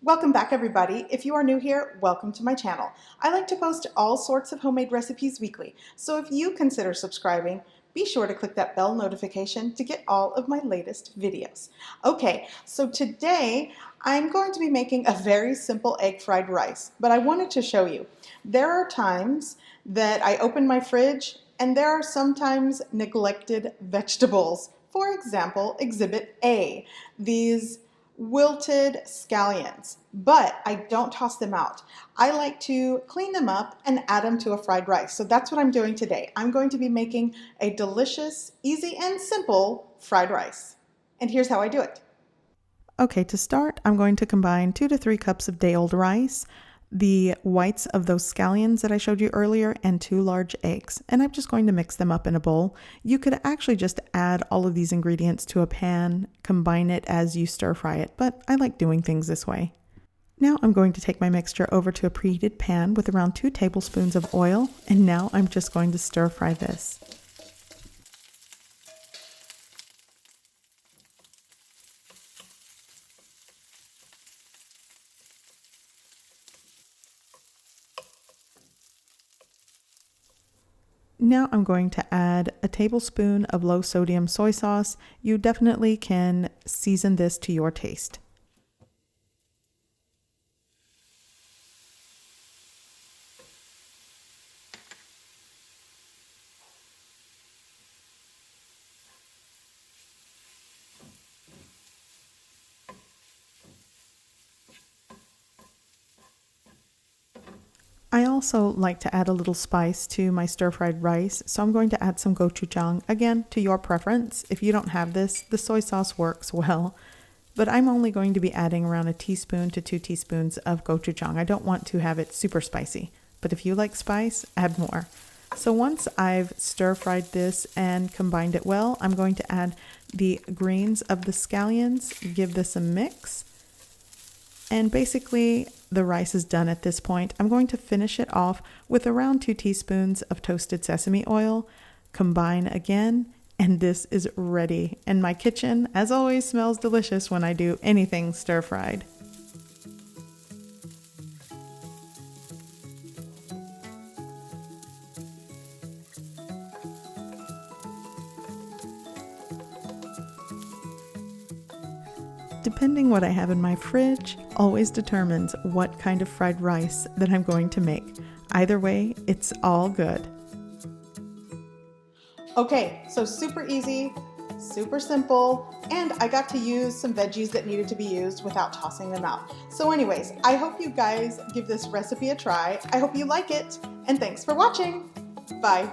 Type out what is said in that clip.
Welcome back, everybody. If you are new here, welcome to my channel. I like to post all sorts of homemade recipes weekly, so if you consider subscribing, be sure to click that bell notification to get all of my latest videos. Okay, so today I'm going to be making a very simple egg fried rice, but I wanted to show you. There are times that I open my fridge and there are sometimes neglected vegetables. For example, Exhibit A, these wilted scallions, but I don't toss them out. I like to clean them up and add them to a fried rice. So that's what I'm doing today. I'm going to be making a delicious, easy and simple fried rice. And here's how I do it. Okay, to start, I'm going to combine 2 to 3 cups of day-old rice, the whites of those scallions that I showed you earlier, and 2 large eggs. And I'm just going to mix them up in a bowl. You could actually just add all of these ingredients to a pan, combine it as you stir fry it, but I like doing things this way. Now I'm going to take my mixture over to a preheated pan with around 2 tablespoons of oil, and now I'm just going to stir fry this. Now I'm going to add a tablespoon of low sodium soy sauce. You definitely can season this to your taste. I also like to add a little spice to my stir-fried rice, so I'm going to add some gochujang, again, to your preference. If you don't have this, the soy sauce works well, but I'm only going to be adding around a teaspoon to 2 teaspoons of gochujang. I don't want to have it super spicy, but if you like spice, add more. So once I've stir-fried this and combined it well, I'm going to add the greens of the scallions, give this a mix, and basically the rice is done at this point. I'm going to finish it off with around 2 teaspoons of toasted sesame oil, combine again, and this is ready. And my kitchen, as always, smells delicious when I do anything stir-fried. Depending what I have in my fridge always determines what kind of fried rice that I'm going to make. Either way, it's all good. Okay, so super easy, super simple, and I got to use some veggies that needed to be used without tossing them out. So anyways, I hope you guys give this recipe a try. I hope you like it, and thanks for watching. Bye.